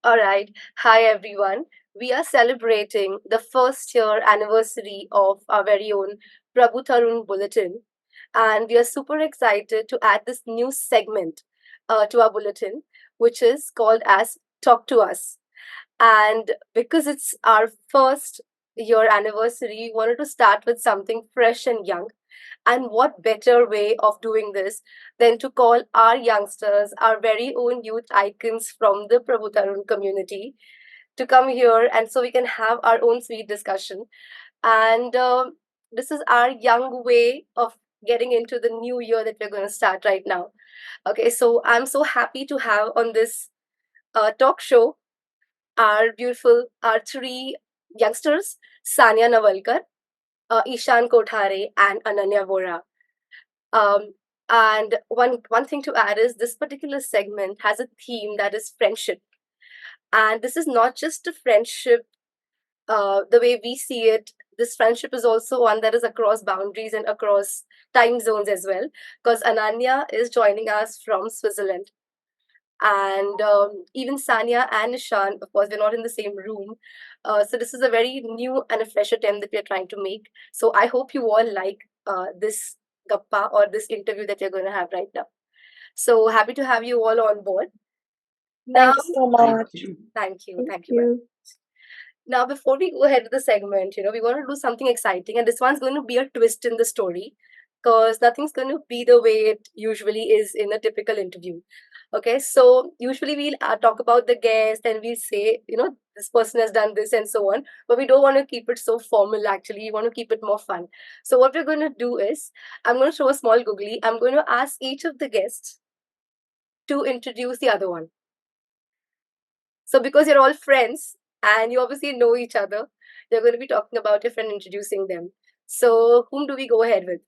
All right. Hi, everyone. We are celebrating the first year anniversary of our very own Prabhu Tarun Bulletin. And we are super excited to add this new segment to our bulletin, which is called as Talk to Us. And because it's our first year anniversary, we wanted to start with something fresh and young. And what better way of doing this than to call our youngsters, our very own youth icons from the Prabhu Tarun community, to come here and so we can have our own sweet discussion. And this is our young way of getting into the new year that we're going to start right now. Okay, so I'm so happy to have on this talk show our three youngsters, Sanya Navalkar, Ishan Kothare, and Ananya Vora. Um, and one thing to add is this particular segment has a theme that is friendship, and this is not just a friendship the way we see it. This friendship is also one that is across boundaries and across time zones as well. Because Ananya is joining us from Switzerland, and even Sanya and Nishan, of course, we're not in the same room. So this is a very new and a fresh attempt that we are trying to make. So I hope you all like this gappa or this interview that you're going to have right now. So happy to have you all on board. Now, Thank you so Thank much. you. thank you very much. Now, before we go ahead with the segment, we want to do something exciting, and this one's going to be a twist in the story because nothing's going to be the way it usually is in a typical interview. Okay, so usually we'll talk about the guest and we'll say, this person has done this and so on, but we don't want to keep it so formal actually. We want to keep it more fun. So, what we're going to do is, I'm going to show a small googly. I'm going to ask each of the guests to introduce the other one. So, because you're all friends and you obviously know each other, you're going to be talking about your friend, introducing them. So, whom do we go ahead with?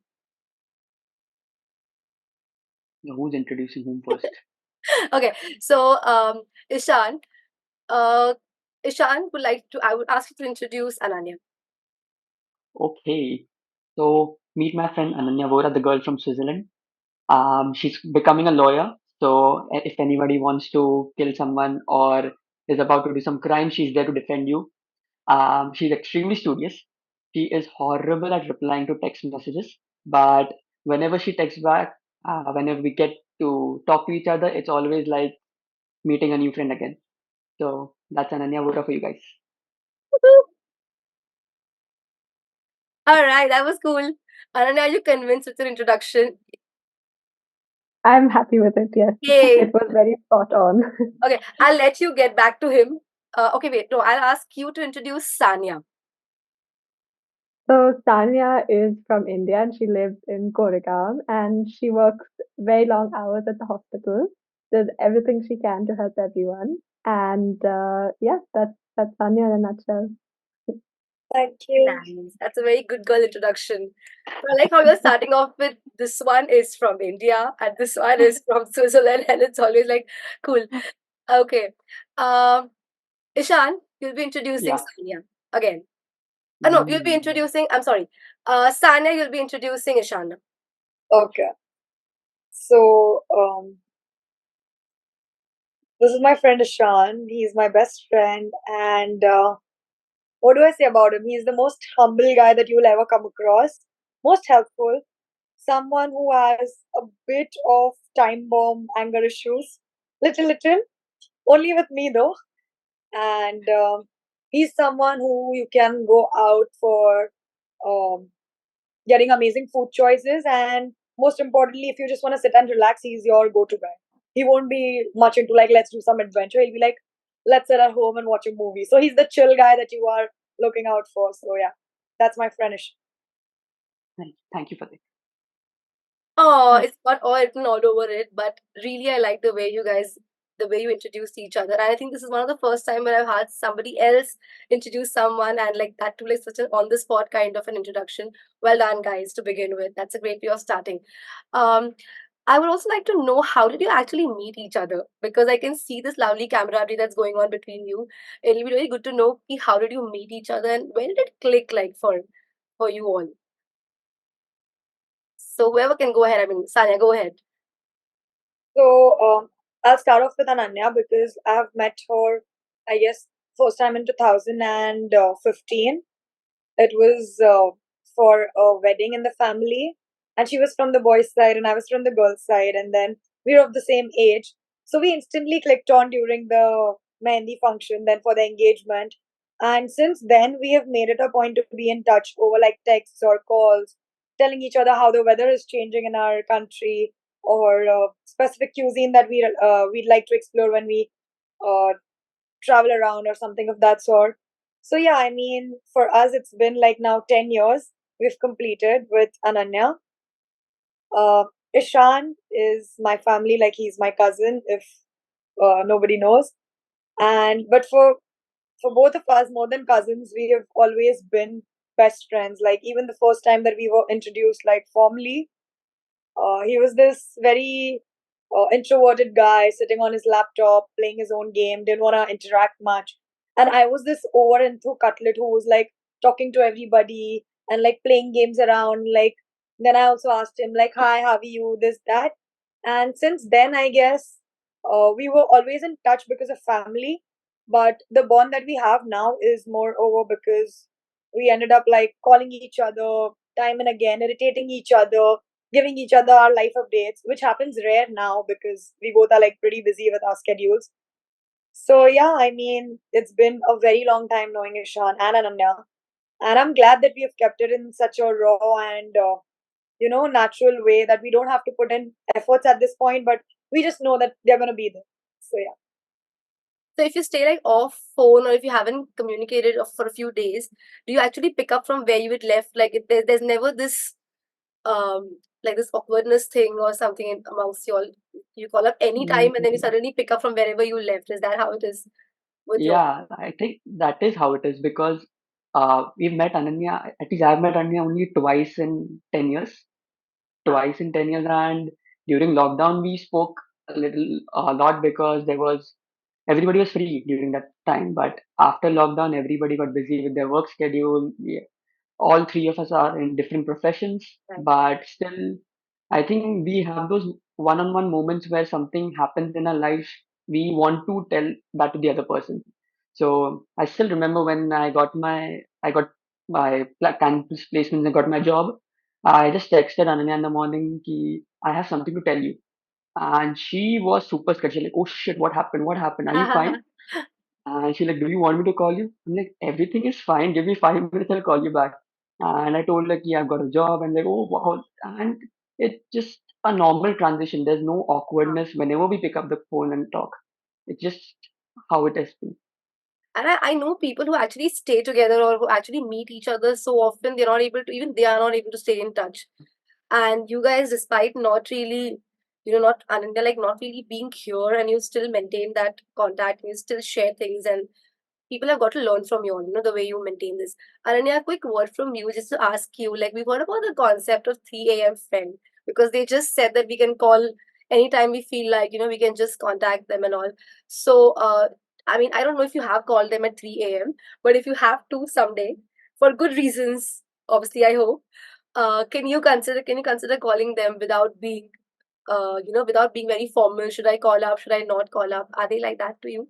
Who's introducing whom first? Okay, so Ishan, uh, Ishan would like to. I would ask you to introduce Ananya. Okay. So meet my friend Ananya Vora, the girl from Switzerland. She's becoming a lawyer. So if anybody wants to kill someone or is about to do some crime, she's there to defend you. She's extremely studious. She is horrible at replying to text messages, but whenever she texts back, whenever we get to talk to each other, it's always like meeting a new friend again. So that's Ananya Vora for you guys. All right, that was cool. Ananya, are you convinced with your introduction? I'm happy with it, yes. Yay. It was very spot on. Okay, I'll let you get back to him. Okay, wait. No, I'll ask you to introduce Sanya. So Tanya is from India and she lives in Koregaon and she works very long hours at the hospital. Does everything she can to help everyone. And yeah, that's Tanya in a nutshell. Thank you. Nice. That's a very good girl introduction. So I like how you're starting off with this one is from India and this one is from Switzerland, and it's always like cool. Okay. Um, Ishan, you'll be introducing Yeah. Sanya again. No, you'll be introducing. I'm sorry. Sanya, you'll be introducing Ishan. Okay. So, this is my friend Ishan. He's my best friend. And what do I say about him? He's the most humble guy that you will ever come across. Most helpful. Someone who has a bit of time bomb anger issues. Little. Only with me though. And he's someone who you can go out for um, getting amazing food choices. And most importantly, if you just want to sit and relax, he's your go to guy. He won't be much into like, let's do some adventure. He'll be like, let's sit at home and watch a movie. So he's the chill guy that you are looking out for. So yeah, that's my friendish. Thank you for that. Oh, it's got all written all over it, but really, I like the way you introduced each other. And I think this is one of the first time where I've had somebody else introduce someone and like that to like such an on the spot kind of an introduction. Well done, guys, to begin with. That's a great way of starting. Um, I would also like to know how did you actually meet each other? Because I can see this lovely camaraderie that's going on between you. It'll be really good to know how did you meet each other and when did it click like for you all? So whoever can go ahead. I mean, Sanya, go ahead. So I'll start off with Ananya because I've met her I guess, first time in 2015. It was for a wedding in the family, and she was from the boys' side, and I was from the girls' side, and then we were of the same age, so we instantly clicked on during the mehendi function, then for the engagement, and since then we have made it a point to be in touch over like texts or calls, telling each other how the weather is changing in our country or specific cuisine that we'd like to explore when we uh, travel around or something of that sort. So yeah, I mean, for us, it's been like now 10 years we've completed with Ananya. Uh, Ishan is my family, like he's my cousin, if nobody knows. And but for both of us, more than cousins, we have always been best friends. Like even the first time that we were introduced, like formally, he was this very introverted guy sitting on his laptop, playing his own game, didn't want to interact much. And I was this over into cutlet who was like talking to everybody and like playing games around. Like, then I also asked him, like, hi, how are you? This, that. And since then, I guess we were always in touch because of family. But the bond that we have now is more over because we ended up like calling each other time and again, irritating each other, giving each other our life updates, which happens rare now because we both are like pretty busy with our schedules. So yeah, I mean, it's been a very long time knowing Ishan and Ananya, and I'm glad that we have kept it in such a raw and natural way that we don't have to put in efforts at this point, but we just know that they're gonna be there. So yeah. So if you stay like off phone or if you haven't communicated for a few days, do you actually pick up from where you had left? Like there's never this like this awkwardness thing or something amongst you all. You call up any time and then you Mm, suddenly pick up from wherever you left. Is that how it is with you? yeah, I think that is how it is because we've met Ananya, at least I've met Ananya only twice in 10 years. Twice in 10 years, and during lockdown, we spoke a lot because everybody was free during that time. But after lockdown, everybody got busy with their work schedule. All three of us are in different professions, Right. but still, I think we have those one-on-one moments where something happens in our life. We want to tell that to the other person. So I still remember when I got my campus placements and got my job. I just texted Ananya in the morning ki I have something to tell you, and she was super scared. She's like, "Oh shit, what happened? What happened? Are you fine?" And she's like, "Do you want me to call you?" I'm like, "Everything is fine. Give me 5 minutes. I'll call you back." And I told like, "Yeah, I've got a job." And like, "Oh wow!" And it's just a normal transition. There's no awkwardness whenever we pick up the phone and talk. It's just how it has been. And I know people who actually stay together or who actually meet each other so often they're not able to, even they are not able to stay in touch. And you guys, despite not really, not, and they're like not really being here, and you still maintain that contact, and you still share things, and people have got to learn from you all, the way you maintain this. Ananya, a quick word from you just to ask you, like, we've heard about the concept of 3 a.m. friend because they just said that we can call anytime we feel like, we can just contact them and all. So, I mean, I don't know if you have called them at 3 a.m., but if you have to someday, for good reasons, obviously, I hope, can you consider calling them without being, without being very formal? Should I call up? Should I not call up? Are they like that to you?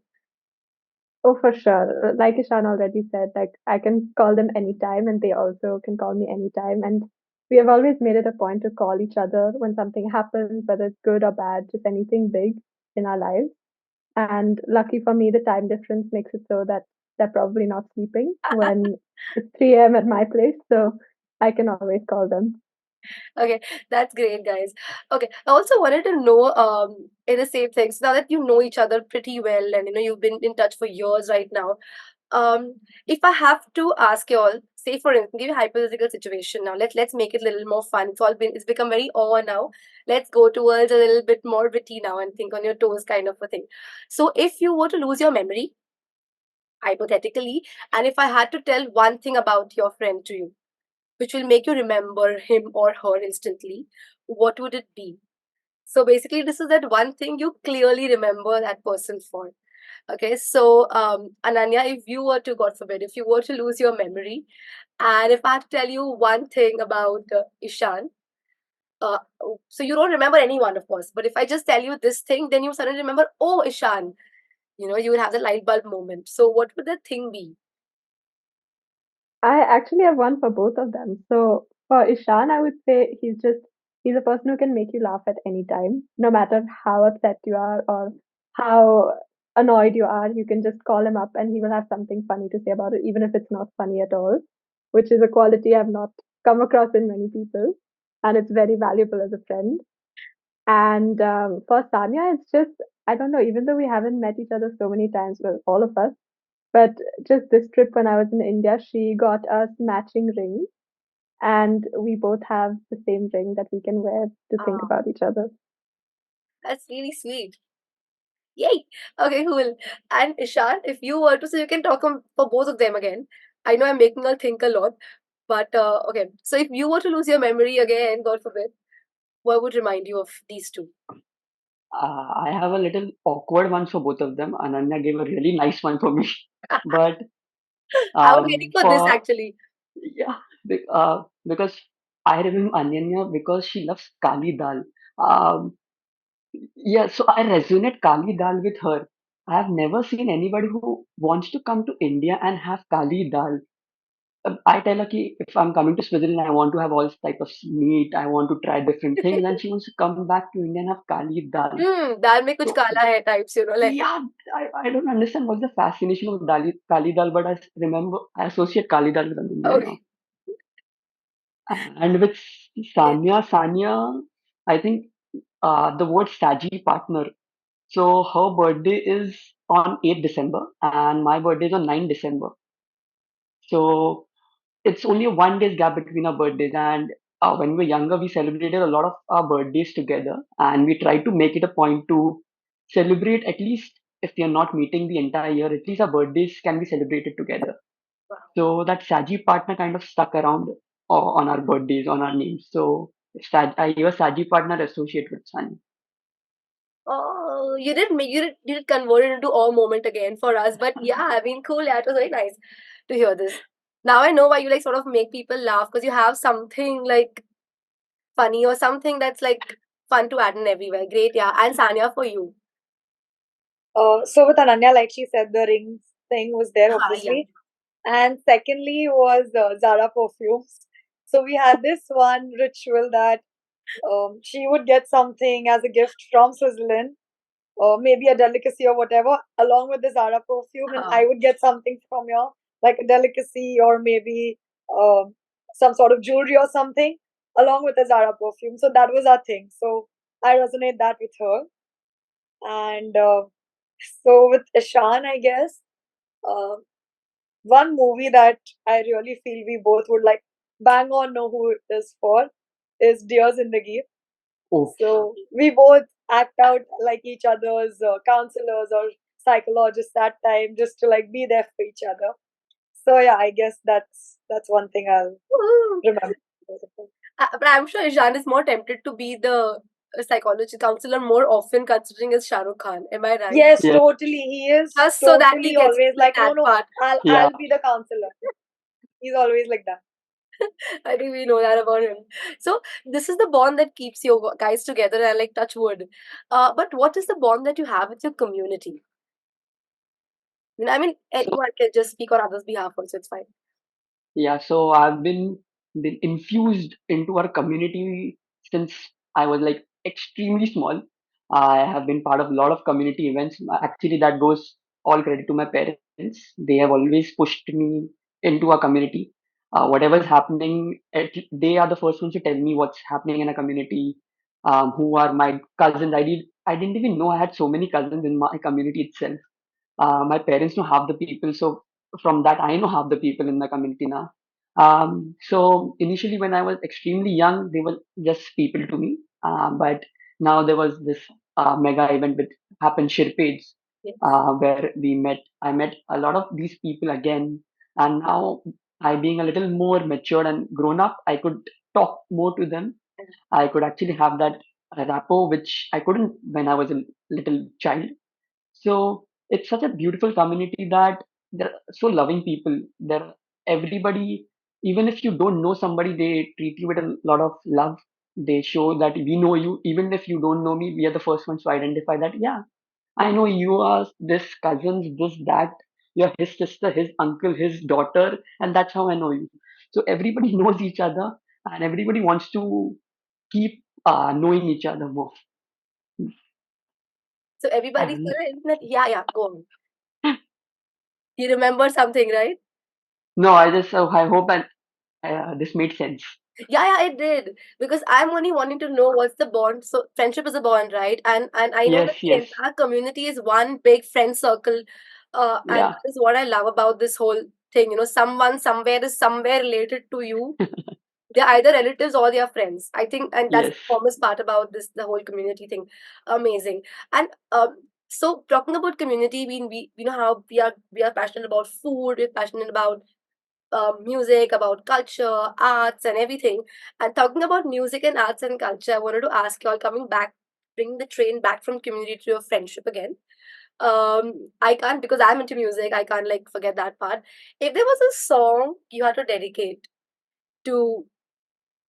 Oh, for sure. Like Ishan already said, like I can call them anytime and they also can call me anytime. And we have always made it a point to call each other when something happens, whether it's good or bad, just anything big in our lives. And lucky for me, the time difference makes it so that they're probably not sleeping when it's 3 a.m. at my place. So I can always call them. Okay, that's great, guys. Okay, I also wanted to know, in the same thing. So now that you know each other pretty well, and you've been in touch for years right now. Um, if I have to ask you all, say for instance, give you a hypothetical situation now. Let's make it a little more fun. It's become very awe now. Let's go towards a little bit more witty now and think on your toes, kind of a thing. So if you were to lose your memory, hypothetically, and if I had to tell one thing about your friend to you, which will make you remember him or her instantly, what would it be? So basically, this is that one thing you clearly remember that person for. Okay, so Ananya, if you were to, God forbid, if you were to lose your memory, and if I had to tell you one thing about Ishan, uh, so you don't remember anyone, of course, but if I just tell you this thing, then you suddenly remember, oh, Ishan. You will have the light bulb moment. So what would that thing be? I actually have one for both of them. So for Ishan, I would say he's a person who can make you laugh at any time, no matter how upset you are or how annoyed you are. You can just call him up and he will have something funny to say about it, even if it's not funny at all, which is a quality I've not come across in many people, and it's very valuable as a friend. And for Sanya, it's just I don't know. Even though we haven't met each other so many times, well, all of us, but just this trip when I was in India, she got us matching rings, and we both have the same ring that we can wear to think Ah, about each other. that's really sweet. Yay! Okay, cool. And Ishan, if you were to, so you can talk for both of them again. I know I'm making her think a lot, but okay. So if you were to lose your memory again, God forbid, what would remind you of these two? I have a little awkward one for both of them. Ananya gave a really nice one for me. But I was waiting for this for actually. yeah, because I remember Ananya because she loves Kali dal. Um, yeah, so I resonate Kali dal with her. I have never seen anybody who wants to come to India and have Kali dal. I tell her ki if I'm coming to Switzerland, I want to have all type of meat. I want to try different things, and she wants to come back to India and have Kali dal. दाल में कुछ So काला है types, like. yeah, I don't understand what's the fascination of Kali dal, but remember I associate Kali dal with Ananya Okay. now. And with Sanya, I think the word Saji partner. So her birthday is on 8th December and my birthday is on 9th December. So it's only a 1 day's gap between our birthdays. And when we were younger, we celebrated a lot of our birthdays together. And we tried to make it a point to celebrate at least if we are not meeting the entire year, at least our birthdays can be celebrated together. So that Saji partner kind of stuck around on our birthdays, on our names. So I have a Saji partner associated with Sun. Oh, you did convert it into all moment again for us. But yeah, I mean, cool. Yeah, it was very nice to hear this. Now I know why you like sort of make people laugh because you have something like funny or something that's like fun to add in everywhere. Great, yeah. And Sanya for you. So with Ananya, like she said, the rings thing was there, Yeah. obviously. And secondly was Zara perfumes. So we had this one ritual that she would get something as a gift from Switzerland, or maybe a delicacy or whatever, along with the Zara perfume, and I would get something from your like a delicacy or maybe um, some sort of jewelry or something along with the Zara perfume. So that was our thing. So I resonate that with her. And so with Ishan, I guess uh, one movie that I really feel we both would like bang on know who it is for is Dear Zindagi. Oh, So we both act out like each other's counselors or psychologists that time just to like be there for each other. So yeah, I guess that's one thing I'll Woohoo. remember. But I'm sure Ishan is more tempted to be the psychology counselor more often considering it's Shah Rukh Khan. Am I right? Yes, yeah, totally. He is Just so that he totally gets to always play like, no, that no, part. yeah. I'll be the counselor. He's always like that. I think we know that about him. So this is the bond that keeps you guys together and like touch wood. But what is the bond that you have with your community? I mean, anyone can just speak on others' behalf also. It's fine. Yeah, so I've been infused into our community since I was like extremely small. I have been part of a lot of community events. Actually, that goes all credit to my parents. They have always pushed me into our community. Whatever is happening, they are the first ones to tell me what's happening in a community. Who are my cousins? I didn't even know I had so many cousins in my community itself. My parents know half the people, so from that I know half the people in my community now. So initially, when I was extremely young, they were just people to me. But now there was this mega event which happened Shirpage, Yes. where I met a lot of these people again, and now I being a little more matured and grown up, I could talk more to them. I could actually have that rapport which I couldn't when I was a little child. So it's such a beautiful community that they're so loving people. They're everybody, even if you don't know somebody, they treat you with a lot of love. They show that we know you, even if you don't know me, we are the first ones to identify that, yeah, I know you are this cousins, this, that. You're his sister, his uncle, his daughter, and that's how I know you. So everybody knows each other, and everybody wants to keep knowing each other more. So I everybody's don't know. yeah, yeah, go on. You remember something, right? No, I just I hope that this made sense. Yeah, yeah, it did. Because I'm only wanting to know what's the bond. So friendship is a bond, right? And I know that Yes, the yes, entire community is one big friend circle. And yeah, that is what I love about this whole thing. Someone somewhere is somewhere related to you. They're either relatives or they are friends. I think, and that's yes. the warmest part about this, the whole community thing. Amazing. And so talking about community, we how we are passionate about food, we're passionate about music, about culture, arts, and everything. And talking about music and arts and culture, I wanted to ask you all, coming back, bring the train back from community to your friendship again. I can't, because I'm into music, I can't like forget that part. If there was a song you had to dedicate to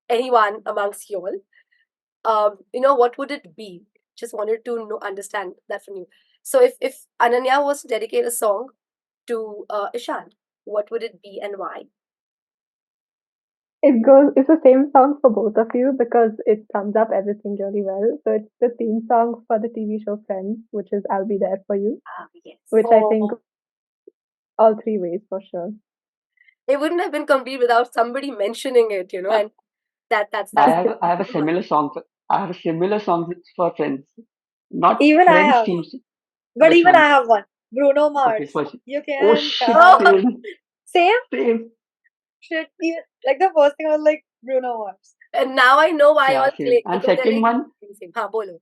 anyone amongst you all, what would it be? Just wanted to know, understand that from you. So if Ananya was to dedicate a song to Ishan, what would it be and why? It's the same song for both of you because it sums up everything really well. So it's the theme song for the TV show Friends, which is I'll Be There For You, Ah, yes. which I think Oh, all three ways for sure. It wouldn't have been complete without somebody mentioning it, and that's I have a so much. similar song for I have a similar song for friends. Not even I friends have, teams. but Which even I one? have one. Bruno Okay, Mars. first. You Oh can shit, Oh, count. same, Same same. shit. Like the first thing was like Bruno Mars. and now I know why Yeah, y'all same. click, And because they're second like one, same. Ha, bolo.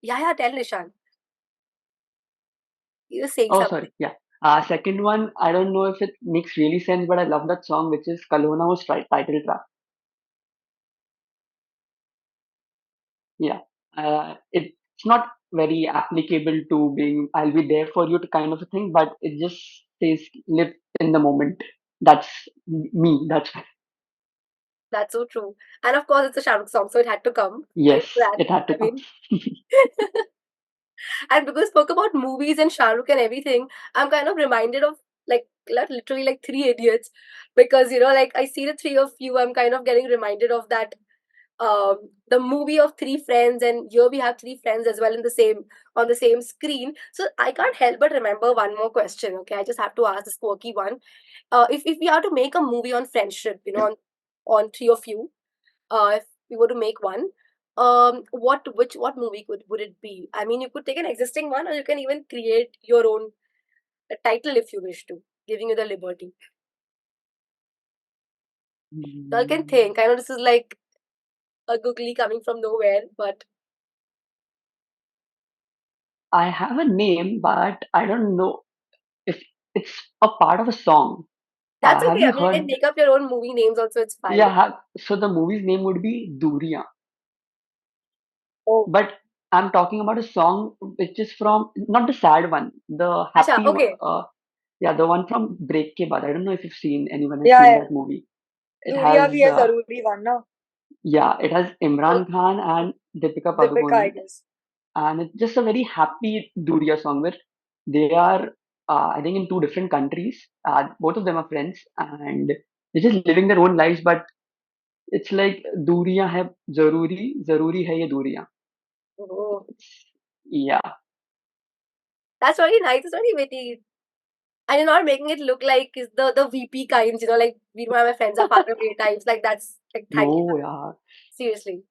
Yeah, yeah, tell Nishan. You were saying oh something. sorry, yeah. Second one, I don't know if it makes really sense, but I love that song, which is Kalona was title track. Yeah. It's not very applicable to being I'll be there for you to kind of a thing, but it just says live in the moment. That's me. That's That's so true. And of course, it's a Shahrukh song, so it had to come. I yes, know that. it had to I come. mean, and because spoke about movies and Shahrukh and everything, I'm kind of reminded of literally like Three Idiots, because like I see the three of you, I'm kind of getting reminded of that the movie of three friends, and here we have three friends as well in the same on the same screen. So I can't help but remember one more question. Okay, I just have to ask this quirky one. If we are to make a movie on friendship, on three of you, if we were to make one, what movie would it be? I mean, you could take an existing one, or you can even create your own title if you wish to, giving you the liberty. So I can Mm, think. I know this is like a googly coming from nowhere, but I have a name, but I don't know if it's a part of a song. that's Have okay. I you mean, you can heard? make up your own movie names also, it's fine. Yeah. So the movie's name would be Duriya, Oh, but I'm talking about a song which is from not the sad one, the Acha, happy one. okay. Yeah, the one from Break Ke Baad. I don't know if you've seen anyone has yeah, seen yeah. that movie. It Duriya has bhi hai zaruri one, na? yeah, it has Oh, Imran Khan and Deepika Deepika, I Padukone, guess. and it's just a very happy Duriya song where they are, I think, in two different countries. Both of them are friends, and they're just living their own lives. But it's like Duriya hai zaruri hai ye Duriya. oh. Yeah, That's very nice. It's very witty. And you're not making it look like it's the VP kinds, like we know my friends are far away types. Like that's like thank you. no, yeah. Seriously.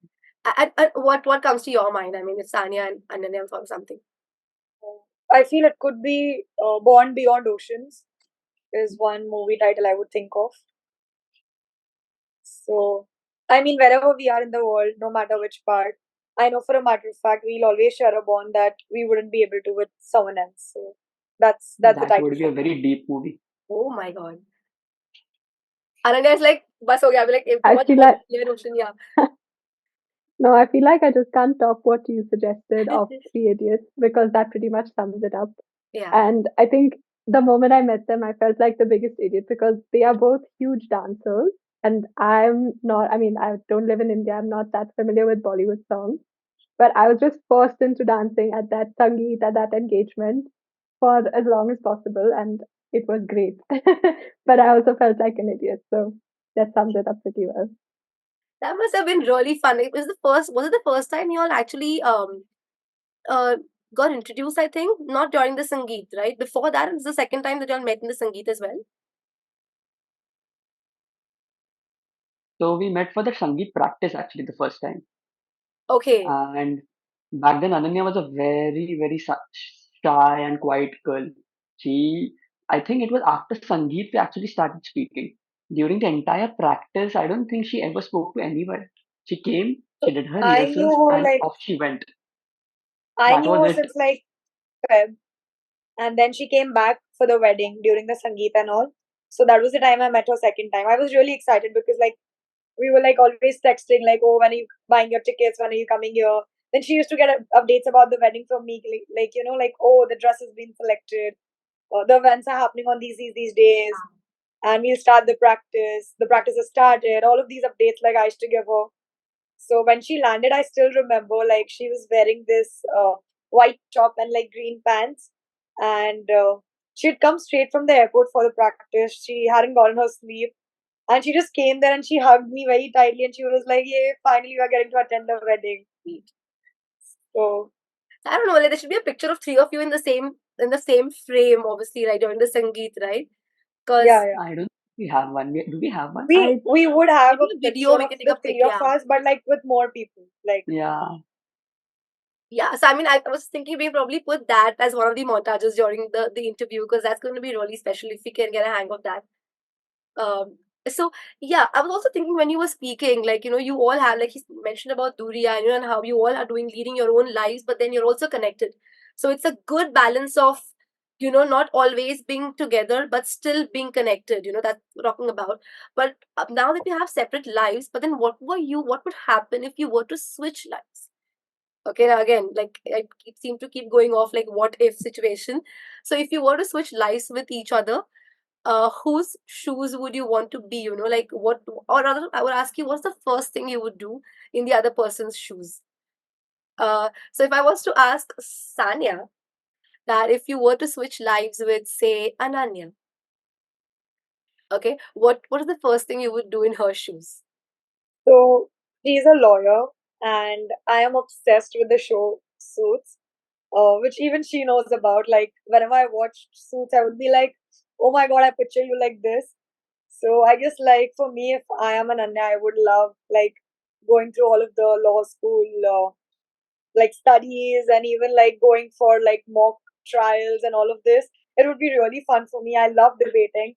And what comes to your mind? I mean, it's Sanya and Ananya or something. I feel it could be Born Beyond Oceans is one movie title I would think of. So, I mean, wherever we are in the world, no matter which part, I know for a matter of fact we'll always share a bond that we wouldn't be able to with someone else. So that's the That title would be for a me. very deep movie. Oh my god. Ananya is like, bus ho gaya. I'll be like, too I much feel about like clear ocean, yeah. no, I feel like I just can't top what you suggested of Three Idiots because that pretty much sums it up. Yeah. And I think the moment I met them, I felt like the biggest idiot because they are both huge dancers. And I'm not, I mean, I don't live in India. I'm not that familiar with Bollywood songs. But I was just forced into dancing at that Sangeet, at that engagement for as long as possible, and it was great. But I also felt like an idiot, so that sums it up pretty well. That must have been really fun. It was the first. Was it the first time you all actually uh got introduced? I think not during the Sangeet, right? Before that, it was the second time that you all met in the Sangeet as well. So we met for the Sangeet practice actually the first time. Okay. And back then, Ananya was a very, very shy and quiet girl. She, I think it was after Sangeet we actually started speaking. During the entire practice, I don't think she ever spoke to anyone. She came, So she did her I knew rehearsals, her and like off she went. I That knew was her it. since like Feb, and then she came back for the wedding during the Sangeet and all. So that was the time I met her second time. I was really excited because like we were like always texting like, oh, when are you buying your tickets? When are you coming here? Then she used to get updates about the wedding from me, like you know, like oh, the dress has been selected, the events are happening on these days, and we'll start the practice. The practice has started. All of these updates like I used to give her. So when she landed, I still remember like she was wearing this white top and like green pants, and she had come straight from the airport for the practice. She hadn't gotten her sleep, and she just came there and she hugged me very tightly, and she was like, "Yay! Finally, we are getting to attend the wedding." So I don't know. Like there should be a picture of three of you in the same frame, obviously, right during the Sangeet, right? yeah, Because yeah. I don't think we have one. Do we have one? We I we would have maybe a a video picture we of can take a the pic. three of Yeah, us, but like with more people. Like Yeah. yeah. So I mean, I was thinking we probably put that as one of the montages during the interview because that's going to be really special if we can get a hang of that. Um, so yeah, I was also thinking when you were speaking, like you all have like he mentioned about Duriya, and how you all are doing leading your own lives, but then you're also connected. So it's a good balance of not always being together, but still being connected. That's what we're talking about. But now that you have separate lives, but then what would happen if you were to switch lives? Okay, now again, like I seem to keep going off like what if situation. So if you were to switch lives with each other, whose shoes would you want to be? Like what, or rather, I would ask you, what's the first thing you would do in the other person's shoes? So if I was to ask Sanya that if you were to switch lives with, say, Ananya, okay, what is the first thing you would do in her shoes? so, she's a lawyer, and I am obsessed with the show Suits, which even she knows about. Like whenever I watch Suits, I would be like, "Oh my god, I picture you like this." So I guess like for me, if I am an Anya, I would love like going through all of the law school like studies, and even like going for like mock trials and all of this. It would be really fun for me. I love debating,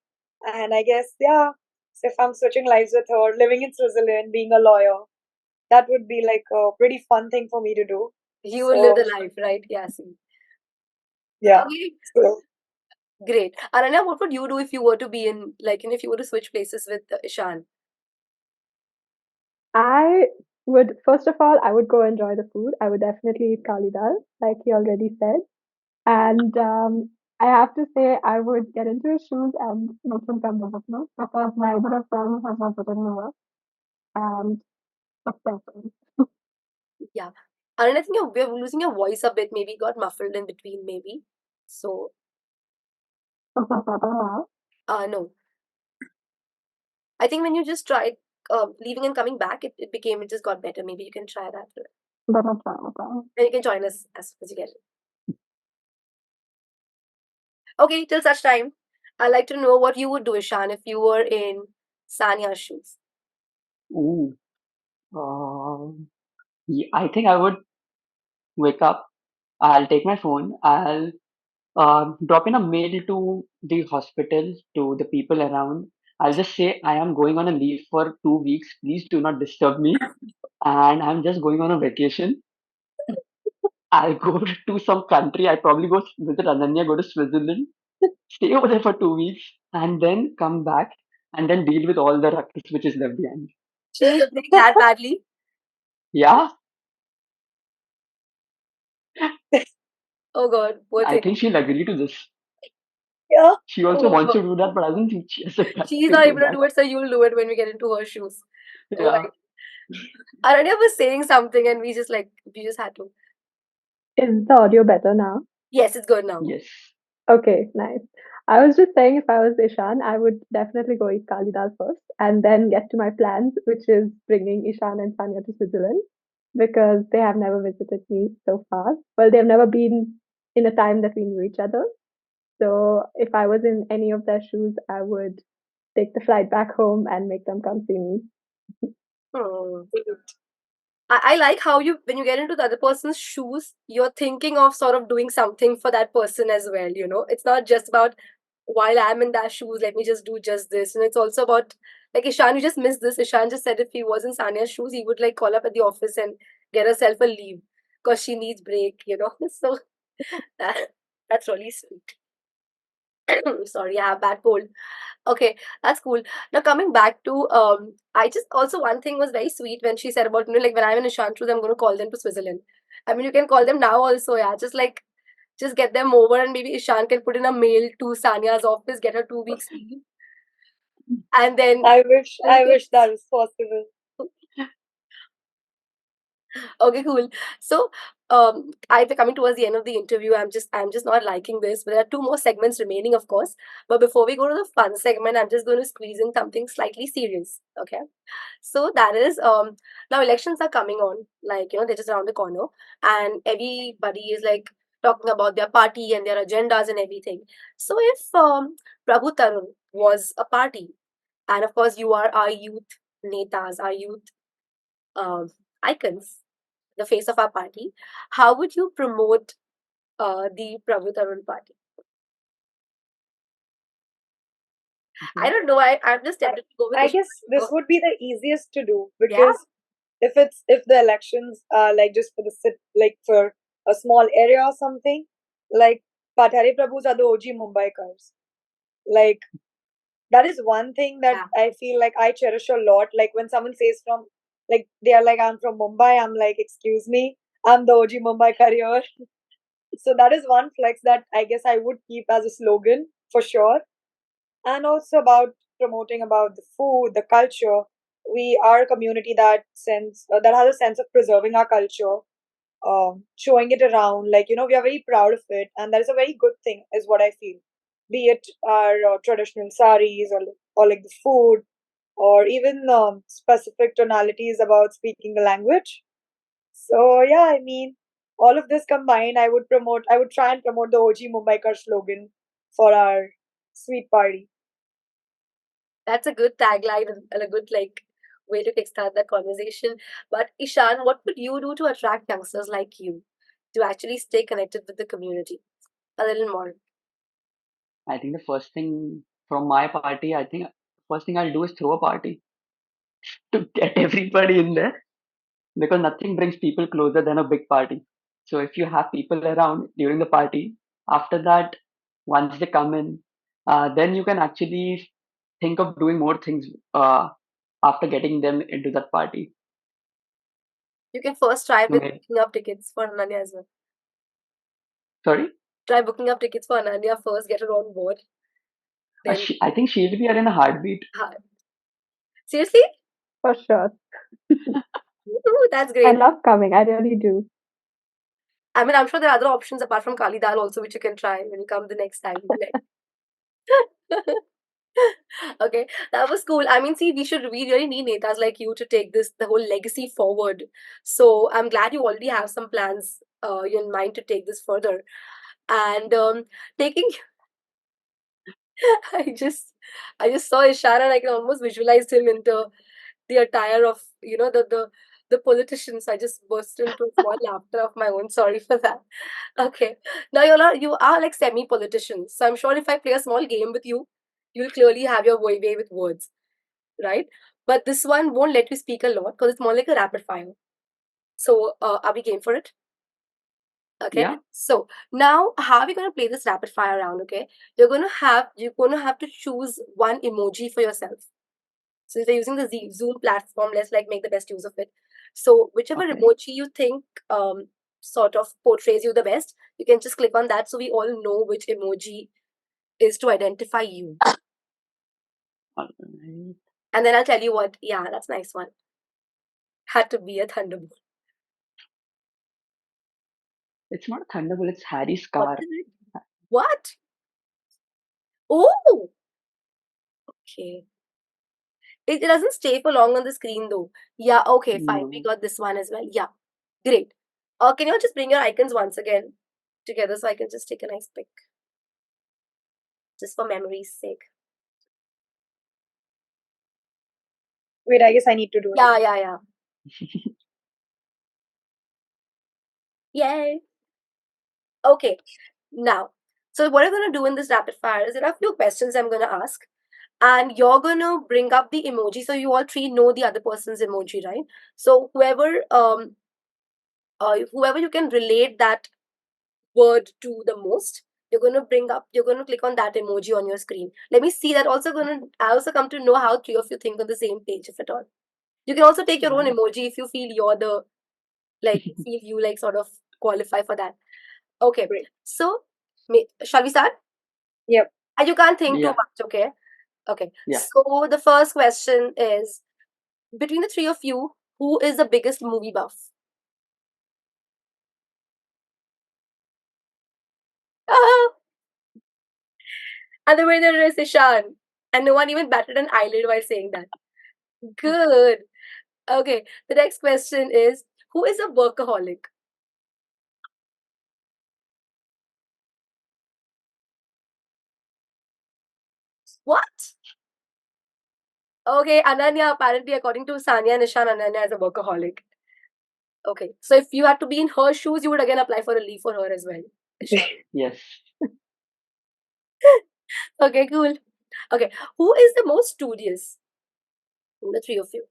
and I guess yeah. So if I'm switching lives with her, living in Switzerland, being a lawyer, that would be like a pretty fun thing for me to do. You will live So the life, right? Yeah, see. yeah. Okay, So great. Ananya, what would you do if you were to be in, like, if you were to switch places with Ishan? I would first of all I would go enjoy the food. I would definitely eat kali dal, like he already said. And I have to say I would get into his shoes and make him come visit me because neither of them has visited New York. And it's different. Yeah. And I think we're losing your voice a bit, maybe got muffled in between, maybe. So, It's better now. no. I think when you just tried leaving and coming back, it just got better. Maybe you can try that. But it's fine, it's fine. And you can join us as soon as you get it. Okay, till such time, I'd like to know what you would do, Ishan, if you were in Sanya's shoes. Ooh. Yeah, I think I would wake up. I'll take my phone. I'll drop in a mail to the hospital, to the people around. I'll just say I am going on a leave for 2 weeks. Please do not disturb me. And I'm just going on a vacation. I'll go to some country. I probably go visit Ananya, go to Switzerland, stay over there for 2 weeks, and then come back and then deal with all the ruckus which is left behind. She is doing that badly. Yeah, Oh God, poor I thing. think she'll agree to this. yeah. She also Oh wants God. to do that, but I don't think she has the guts She's to not do able to that. do it, so you'll do it when we get into her shoes. All Yeah. right. Aranya was saying something and we just had to. Is the audio better now? Yes, it's good now. Yes. Okay, nice. I was just saying if I was Ishan, I would definitely go eat Kali dal first and then get to my plans, which is bringing Ishan and Sanya to Switzerland because they have never visited me so far. Well, they've never been in a time that we knew each other. So if I was in any of their shoes, I would take the flight back home and make them come see me. Hmm. I like how you, when you get into the other person's shoes, you're thinking of sort of doing something for that person as well. It's not just about while I'm in that shoes, let me just do just this. And it's also about, like, Ishan, you just missed this. Ishan just said if he was in Sania's shoes, he would like call up at the office and get herself a leave because she needs break. So that, that's really sweet. Sorry, I have bad cold. Okay, that's cool. Now coming back to I just also one thing was very sweet when she said about like when I'm in Ishan shoes, I'm gonna call them to Switzerland. I mean you can call them now also, yeah. Just get them over and maybe Ishan can put in a mail to Sania's office, get her 2 weeks leave, and then I wish we'll I take. wish that was possible. Okay, cool. So, I coming towards the end of the interview. I'm just not liking this. But there are two more segments remaining, of course. But before we go to the fun segment, I'm just going to squeeze in something slightly serious. Okay. So that is now elections are coming on. Like they're just around the corner, and everybody is like talking about their party and their agendas and everything. So if Prabhu Tarun was a party, and of course you are our youth netas, our youth um, icons, the face of our party, how would you promote the Prabhu Tarun party? I Okay. don't know. I'm just I, tempted to go with I Ishan. guess this would be the easiest to do Yeah, because if the elections are like just for the like for a small area or something, like Pathare Prabhus are the OG Mumbaikars. Like that is one thing that yeah. I feel like I cherish a lot. Like when someone says from like they are like I'm from Mumbai, I'm like excuse me, I'm the OG Mumbaikar here. So that is one flex that I guess I would keep as a slogan for sure. And also about promoting about the food, the culture. We are a community that has a sense of preserving our culture, showing it around. Like we are very proud of it, and that is a very good thing, is what I feel. Be it our traditional saris or like the food, or even specific tonalities about speaking the language. So yeah, I mean, all of this combined, I would try and promote the OG Mumbaikar slogan for our sweet party. That's a good tagline and a good like way to kickstart that conversation. But Ishan, what would you do to attract youngsters like you to actually stay connected with the community a little more? I think the first thing from my party, I think first thing I'll do is throw a party to get everybody in there because nothing brings people closer than a big party. So if you have people around during the party, after that, once they come in, then you can actually think of doing more things after getting them into that party. You can first try So with booking up tickets for Ananya as well. sorry, Try booking up tickets for Ananya first, get her on board. Then, I think she'll be here in a heartbeat. ha- seriously? For sure. Ooh, that's I great. love coming. I really do. I mean, I'm sure there are other options apart from Kali Dal also, which you can try when you come the next time. Okay, that was cool. I mean, see, we really need netas like you to take the whole legacy forward. So I'm glad you already have some plans in mind to take this further. And taking, I just, I just saw Ishan and I can almost visualize him into the attire of the politicians. I just burst into small laughter of my own. Sorry for that. Okay, now you are like semi politicians. So I'm sure if I play a small game with you, you'll clearly have your way with words, right? But this one won't let you speak a lot because it's more like a rapid fire. So, are we game for it? Okay. Yeah, So now, how are we going to play this rapid fire round? Okay, you're going to have to choose one emoji for yourself. So if you're using the Zoom platform, let's like make the best use of it. So whichever okay. emoji you think sort of portrays you the best, you can just click on that so we all know which emoji is to identify you. Alright. And then I'll tell you what. Yeah, that's a nice one. Had to be a thunderbolt. It's not a Thunderbolt, it's Harry's What car. is it? What? Oh, okay. It doesn't stay for long on the screen though. Yeah, okay, fine. We No. got this one as well. Yeah, great. Can you just bring your icons once again together so I can just take a nice pic, just for memory's sake? Wait, I guess I need to do it Yeah, again. yeah, yeah. Yay. Okay, now, so what I'm gonna do in this rapid fire is there are a few questions I'm gonna ask, and you're gonna bring up the emoji so you all three know the other person's emoji, right? So whoever you can relate that word to the most, you're going to click on that emoji on your screen. Let me see that. I also come to know how three of you think on the same page, if at all. You can also take your own Alright. emoji if you feel you're the, like, feel you like sort of qualify for that. Okay. Great. So, shall we start? Yep. And you can't think too Yeah, much, okay? Okay. yeah. So, the first question is, between the three of you, who is the biggest movie buff? Ah, and the winner is Ishan. And no one even batted an eyelid while saying that. Good. Okay, the next question is, who is a workaholic? What? Okay, Ananya, apparently, according to Sanya and Ishan, Ananya is a workaholic. Okay, so if you had to be in her shoes, you would again apply for a leave for her as well, Ishan. Yes. Okay, cool. Okay, who is the most studious? The three of you.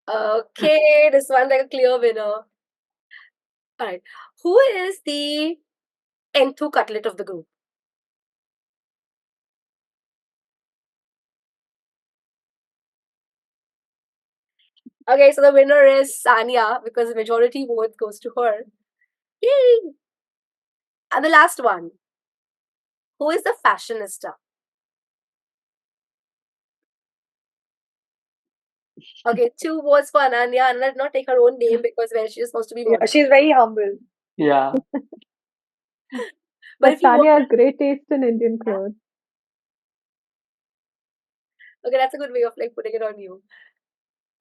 Okay, this one's like a clear winner. Alright, who is the enthu cutlet of the group? Okay, so the winner is Sanya because the majority vote goes to her. Yay! And the last one, who is the fashionista? Okay, two votes for Ananya. Ananya did not take her own name because well, she's supposed to be Yeah, modest. she's very humble. Yeah. But But if you Sanya want, has great taste in Indian yeah, clothes. okay, that's a good way of like putting it on you.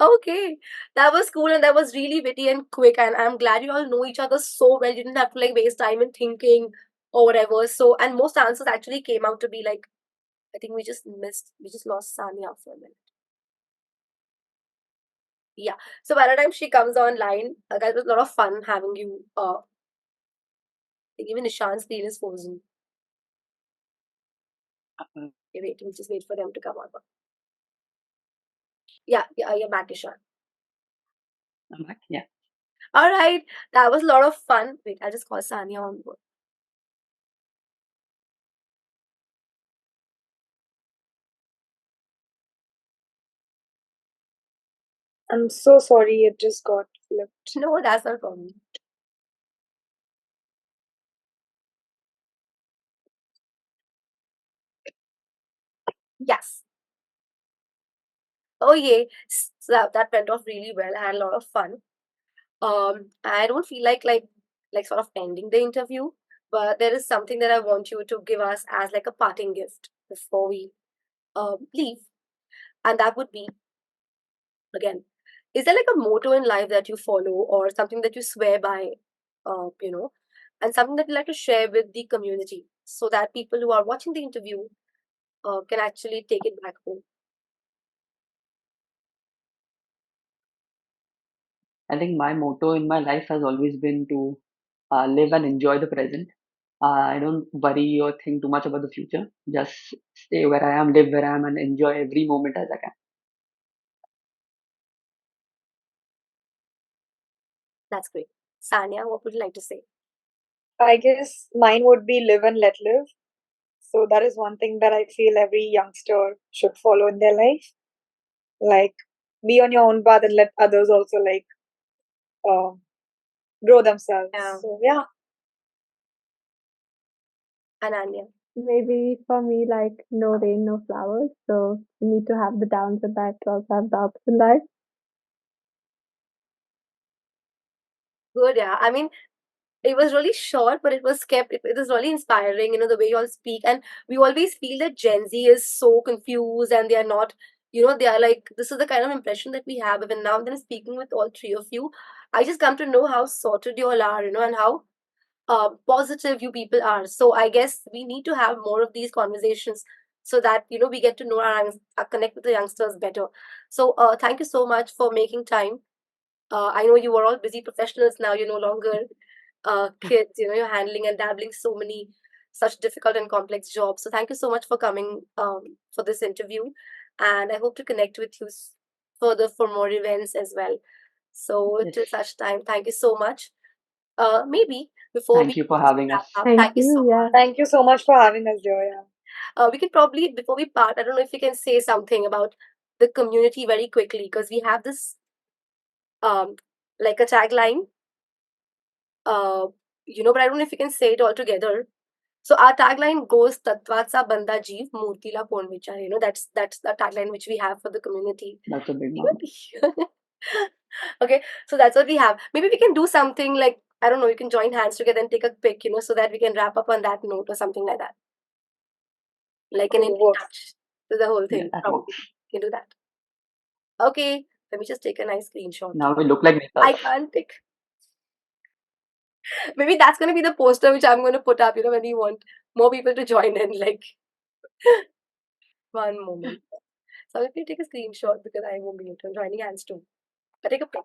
Okay, that was cool and that was really witty and quick. And I'm glad you all know each other so well. You didn't have to like waste time in thinking or whatever. So, and most answers actually came out to be like, I think we just lost Sanya for a minute. Yeah. So by the time she comes online, guys, it was a lot of fun having you. Even Ishan's screen is frozen. Uh, Okay, wait, we'll just wait for them to come on. Yeah, yeah, you're back, Ishan. I'm back. Yeah. All right, that was a lot of fun. Wait, I just called Sanya on board. I'm so sorry it just got flipped. No, that's not a problem. Yes. Oh, yay. So that went off really well. I had a lot of fun. I don't feel like sort of ending the interview, but there is something that I want you to give us as like a parting gift before we leave, and that would be again, is there like a motto in life that you follow or something that you swear by, uh, you know, and something that you like to share with the community so that people who are watching the interview can actually take it back home? I think my motto in my life has always been to live and enjoy the present. I don't worry or think too much about the future. Just stay where I am, live where I am, and enjoy every moment as I can. That's great. Sanya, what would you like to say? I guess mine would be live and let live. So that is one thing that I feel every youngster should follow in their life. Like, be on your own path and let others also uh, grow themselves. Yeah, So yeah, Ananya. Maybe for me, like no rain, no flowers. So you need to have the downs in life to also have the ups in life. Good, yeah. I mean, it was really short, but it was really inspiring, the way you all speak. And we always feel that Gen Z is so confused and they are not, they are like, this is the kind of impression that we have. Even now, then speaking with all three of you, I just come to know how sorted you all are, and how positive you people are. So I guess we need to have more of these conversations so that, we get to know connect with the youngsters better. So thank you so much for making time. I know you are all busy professionals now. You're no longer kids. You're handling and dabbling so many such difficult and complex jobs. So thank you so much for coming for this interview, and I hope to connect with you further for more events as well. So Yes. till such time, thank you so much. Maybe before Thank we you for having wrap us. up, Thank thank you so you. Yeah. much. Thank you so much for having us here. Yeah. We can probably, before we part, I don't know if we can say something about the community very quickly, because we have this um like a tagline, but I don't know if you can say it all together. So our tagline goes Tatvatsa Banda Jeev Murtila Kon Vichar. That's the tagline which we have for the community. That's a big one. Okay, so that's what we have. Maybe we can do something like, I don't know, you can join hands together and take a pic, so that we can wrap up on that note or something like that. Like an Cool. in Works. touch to the whole Yeah, thing, that probably. works. You can do that. Okay, let me just take a nice screenshot. Now we look like I netas. can't pick. Maybe that's gonna be the poster which I'm gonna put up, when we want more people to join in. Like, one moment. So if you take a screenshot, because I won't be able to, I'm joining hands too. I take a pic.